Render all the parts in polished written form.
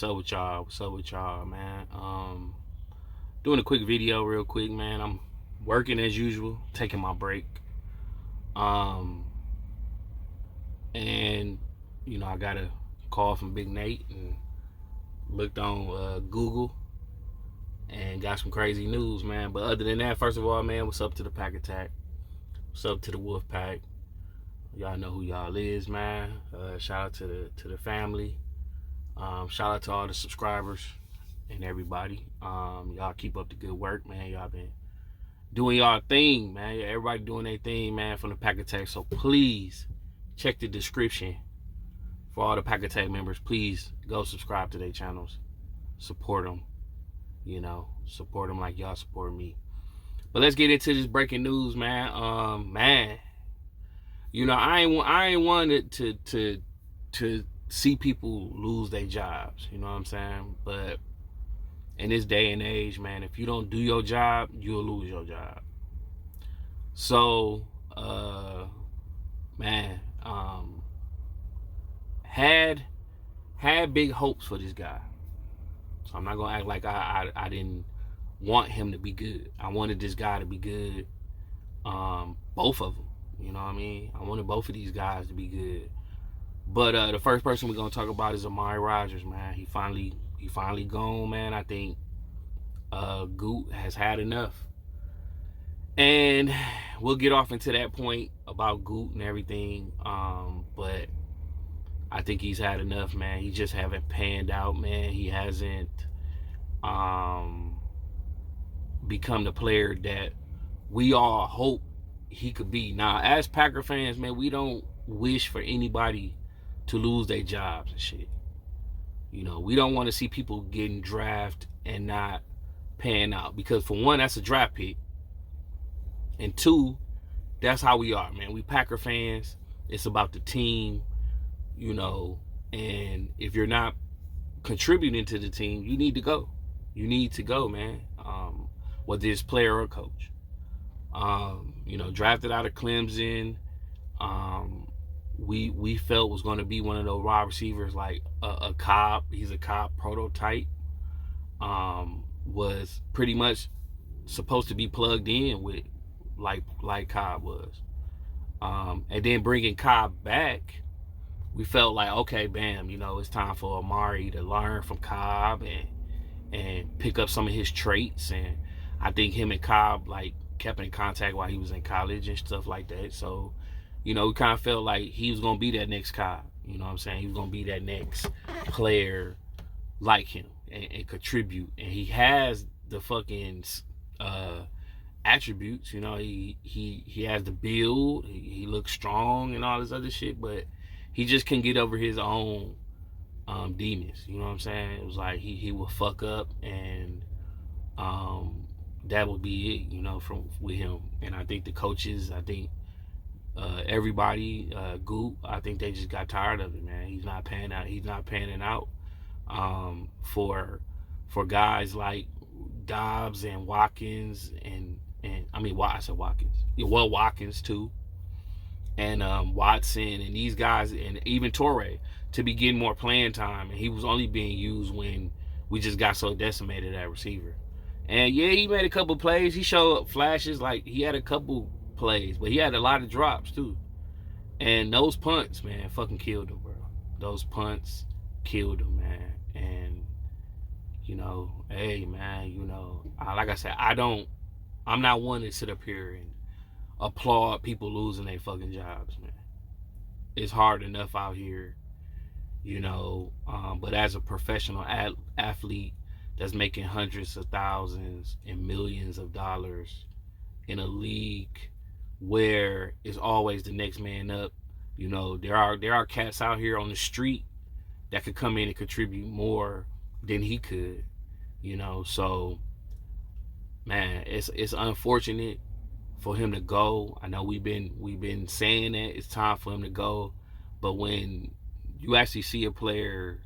What's up with y'all? What's up with y'all, man? Doing a quick video real quick, man. I'm working as usual, taking my break. Um, and I got a call from Big Nate and looked on Google and got some crazy news, man. But other than that, first of all, man, what's up to the Pack Attack? What's up to the Wolf Pack? Y'all know who y'all is, man. Shout out to the family. Shout out to all the subscribers and everybody. Y'all keep up the good work, man. Y'all been doing y'all thing, man. Everybody doing their thing, man, from the Pack Attack. So please check the description for all the Pack Attack members. Please go subscribe to their channels. Support them. Support them like y'all support me. But let's get into this breaking news, man. I ain't wanted to see people lose their jobs. You know what I'm saying? But in this day and age, man, if you don't do your job, you'll lose your job. So, had big hopes for this guy. So I'm not gonna act like I didn't want him to be good. I wanted this guy to be good. Both of them. You know what I mean? I wanted both of these guys to be good. But the first person we're gonna talk about is Amari Rodgers, man. He finally gone, man. I think Goot has had enough. And we'll get off into that point about Goot and everything. But I think he's had enough, man. He just haven't panned out, man. He hasn't become the player that we all hope he could be. Now, as Packer fans, man, we don't wish for anybody to lose their jobs and shit. We don't want to see people getting drafted and not pan out, because for one, that's a draft pick, and two, that's how we are, man. We Packer fans. It's about the team, and if you're not contributing to the team, you need to go. You need to go, man. Whether it's player or coach. Drafted out of Clemson. We felt was going to be one of those wide receivers like a Cobb. He's a Cobb prototype. Was pretty much supposed to be plugged in with like Cobb was. And then bringing Cobb back, we felt like, okay, bam, it's time for Amari to learn from Cobb and pick up some of his traits. And I think him and Cobb kept in contact while he was in college and stuff like that. So, we kind of felt like he was going to be that next Cobb. You know what I'm saying? He was going to be that next player like him and contribute. And he has the fucking attributes. He has the build. He looks strong and all this other shit. But he just can't get over his own demons. You know what I'm saying? It was like he would fuck up, and that would be it, with him. And I think the coaches, everybody, Goop, I think they just got tired of it, man. He's not panning out for guys like Dobbs and Watkins and I said Watkins. Well, Watkins too. And Watson and these guys, and even Torrey, to be getting more playing time. And he was only being used when we just got so decimated at receiver. And yeah, he made a couple plays. He showed flashes, like he had a couple plays, but he had a lot of drops too. And those punts, man, fucking killed him, bro. Those punts killed him, man. And hey, man, like I said, I'm not one to sit up here and applaud people losing their fucking jobs, man. It's hard enough out here, but as a professional athlete that's making hundreds of thousands and millions of dollars in a league where it's always the next man up, there are cats out here on the street that could come in and contribute more than he could, so man, it's unfortunate for him to go. I know we've been saying that it's time for him to go, but when you actually see a player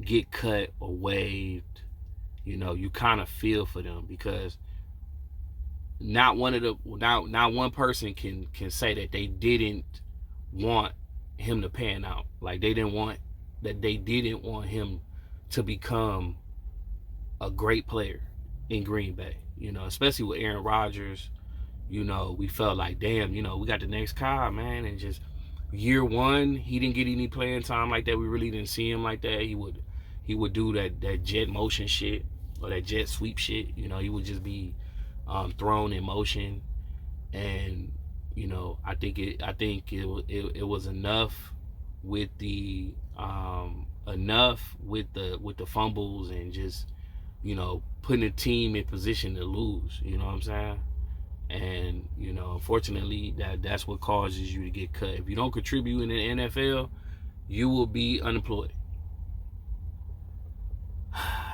get cut or waived, you kind of feel for them, because not one person can say that they didn't want him to pan out. Like they didn't want him to become a great player in Green Bay. You know, especially with Aaron Rodgers. You know, we felt like, damn, you know, we got the next Kyle, man, and just year one, he didn't get any playing time like that. We really didn't see him like that. He would do that jet motion shit or that jet sweep shit. You know, he would just be thrown in motion, and you know, I think it was enough with the fumbles and just, you know, putting the team in position to lose. You know what I'm saying? And you know, unfortunately, that's what causes you to get cut. If you don't contribute in the NFL, you will be unemployed.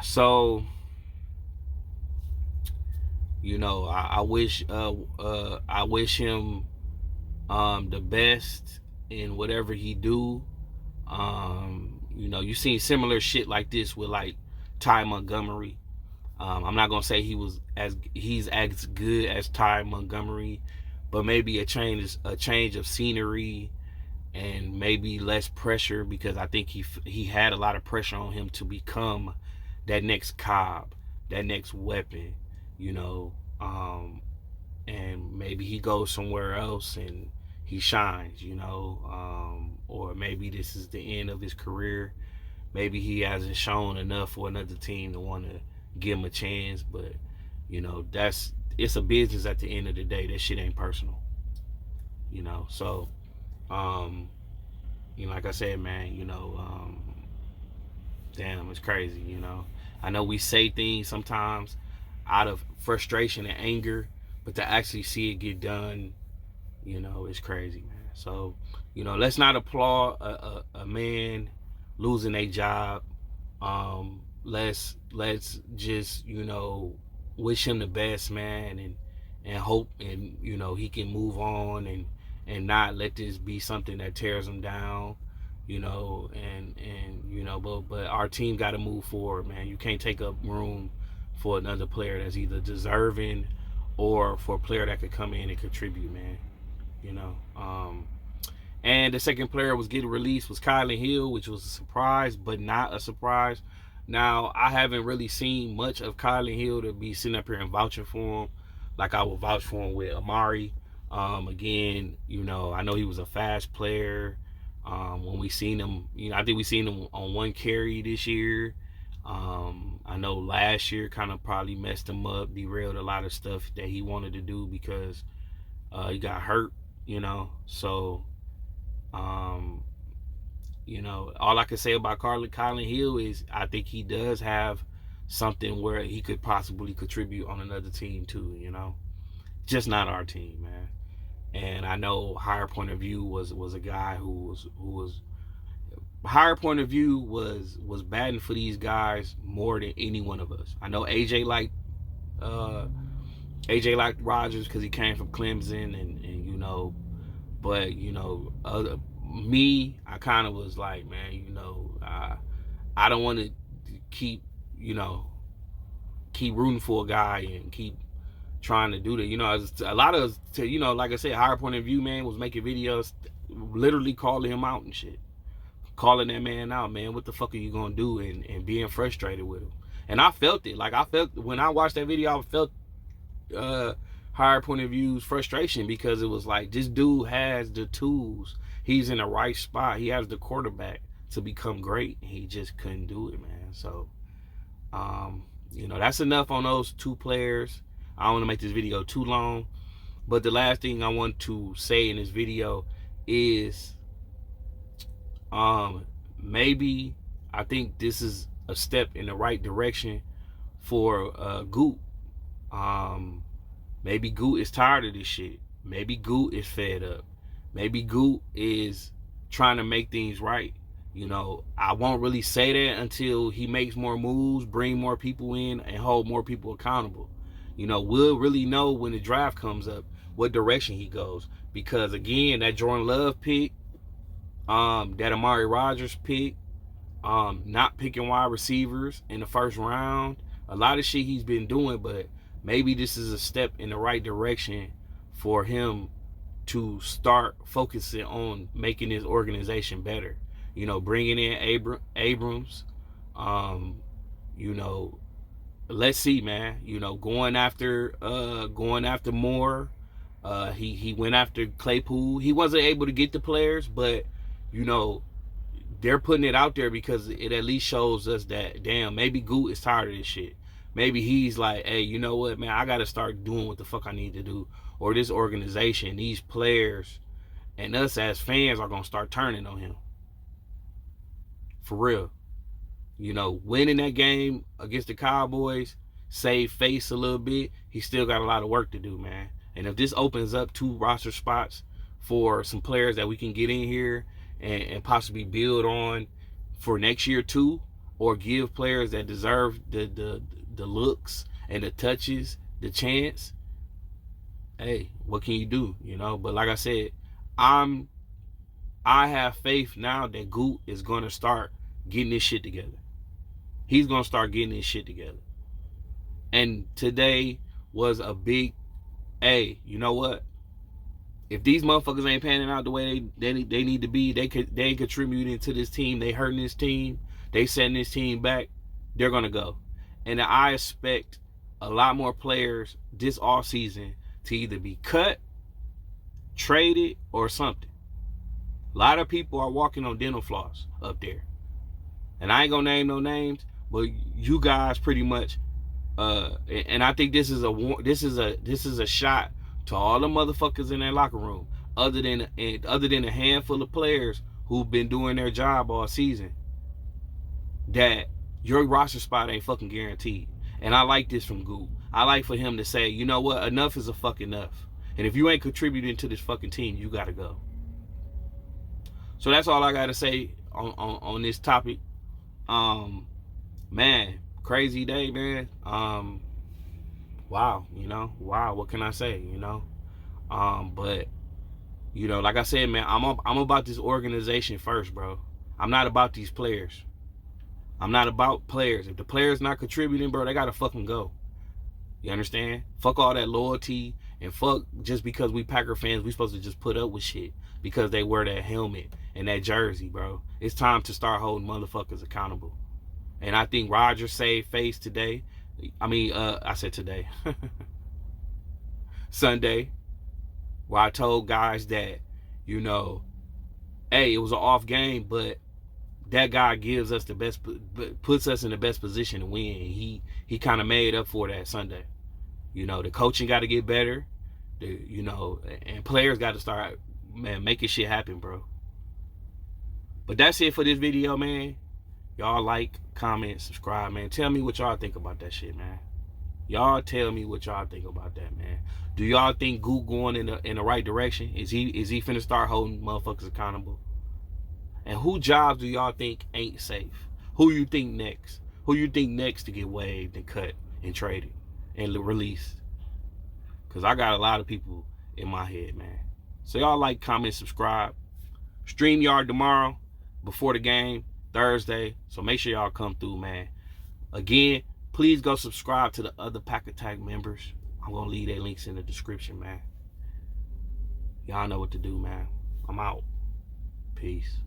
So, you know, I wish him the best in whatever he do. You know, you seen similar shit like this with like Ty Montgomery. I'm not gonna say he's as good as Ty Montgomery, but maybe a change of scenery and maybe less pressure, because I think he had a lot of pressure on him to become that next Cobb, that next weapon, you know. And maybe he goes somewhere else and he shines, you know. Or maybe this is the end of his career. Maybe he hasn't shown enough for another team to want to give him a chance. But you know, it's a business at the end of the day. That shit ain't personal, you know. So you know, like I said, man, you know, damn, it's crazy, you know. I know we say things sometimes out of frustration and anger, but to actually see it get done, you know, it's crazy, man. So, you know, let's not applaud a man losing a job. Let's just, you know, wish him the best, man, and hope, and you know, he can move on and not let this be something that tears him down, you know. And you know, but our team got to move forward, man. You can't take up room for another player that's either deserving or for a player that could come in and contribute, man. You know. And the second player was getting released was Kylin Hill, which was a surprise, but not a surprise. Now, I haven't really seen much of Kylin Hill to be sitting up here and vouching for him like I would vouch for him with Amari. Again, you know, I know he was a fast player. When we seen him, you know, I think we seen him on one carry this year. I know last year kind of probably messed him up, derailed a lot of stuff that he wanted to do because he got hurt, you know. So, you know, all I can say about Kylin Hill is I think he does have something where he could possibly contribute on another team too, you know. Just not our team, man. And I know Higher Point of View was a guy who was Higher Point of View was batting for these guys more than any one of us. I know AJ liked Rodgers because he came from Clemson, and you know, but you know, I kind of was like, man, you know, I don't want to keep rooting for a guy and keep trying to do that. You know, a lot of, you know, like I said, Higher Point of View, man, was making videos literally calling him out and shit. Calling that man out, man, what the fuck are you gonna do? And being frustrated with him. And I felt it. Like, I felt, when I watched that video, I felt Higher Point of View's frustration, because it was like, this dude has the tools. He's in the right spot. He has the quarterback to become great. He just couldn't do it, man. So, you know, that's enough on those two players. I don't want to make this video too long, but the last thing I want to say in this video is, maybe I think this is a step in the right direction for Goot. Maybe Goot is tired of this shit. Maybe Goot is fed up. Maybe Goot is trying to make things right. You know, I won't really say that until he makes more moves, bring more people in, and hold more people accountable. You know, we'll really know when the draft comes up what direction he goes. Because again, that Jordan Love pick, that Amari Rodgers pick, not picking wide receivers in the first round, a lot of shit he's been doing, but maybe this is a step in the right direction for him to start focusing on making his organization better. You know, bringing in Abrams, You know, let's see, man. You know, going after more. He went after Claypool. He wasn't able to get the players, but you know, they're putting it out there because it at least shows us that, damn, maybe Goot is tired of this shit. Maybe he's like, hey, you know what, man, I gotta start doing what the fuck I need to do. Or this organization, these players, and us as fans are gonna start turning on him. For real. You know, winning that game against the Cowboys saved face a little bit. He still got a lot of work to do, man. And if this opens up 2 roster spots for some players that we can get in here and possibly build on for next year too, or give players that deserve the looks and the touches the chance, hey, what can you do? You know, but like I said, I have faith now that Goot is gonna start getting this shit together. He's gonna start getting this shit together. And today was a big, hey, you know what? If these motherfuckers ain't panning out the way they need to be, they ain't contributing to this team, they hurting this team, they setting this team back, they're gonna go. And I expect a lot more players this offseason to either be cut, traded, or something. A lot of people are walking on dental floss up there. And I ain't gonna name no names, but you guys pretty much and I think this is a shot to all the motherfuckers in that locker room, other than a handful of players who've been doing their job all season, that your roster spot ain't fucking guaranteed. And I like this from Goop. I like for him to say, you know what, enough is a fuck enough. And if you ain't contributing to this fucking team, you gotta go. So that's all I gotta say on this topic. Man, crazy day, man. Wow, you know, wow, what can I say, you know? But you know, like I said, man, I'm about this organization first, bro. I'm not about these players. I'm not about players. If the player's not contributing, bro, they gotta fucking go. You understand? Fuck all that loyalty, and fuck just because we Packer fans, we supposed to just put up with shit because they wear that helmet and that jersey, bro. It's time to start holding motherfuckers accountable. And I think Rodgers saved face today. I said today. Sunday, where I told guys that, you know, hey, it was an off game, but that guy gives us the best, puts us in the best position to win. He kind of made up for that Sunday. You know, the coaching got to get better. You know, and players got to start, man, making shit happen, bro. But that's it for this video, man. Y'all like, comment, subscribe, man. Tell me what y'all think about that shit, man. Y'all tell me what y'all think about that, man. Do y'all think Goot going in the right direction? Is he finna start holding motherfuckers accountable? And who jobs do y'all think ain't safe? Who you think next? Who you think next to get waived and cut and traded and released? Because I got a lot of people in my head, man. So y'all like, comment, subscribe. StreamYard tomorrow before the game, Thursday. So make sure y'all come through, man. Again, please go subscribe to the other Pack Attack members. I'm going to leave their links in the description, man. Y'all know what to do, man. I'm out. Peace.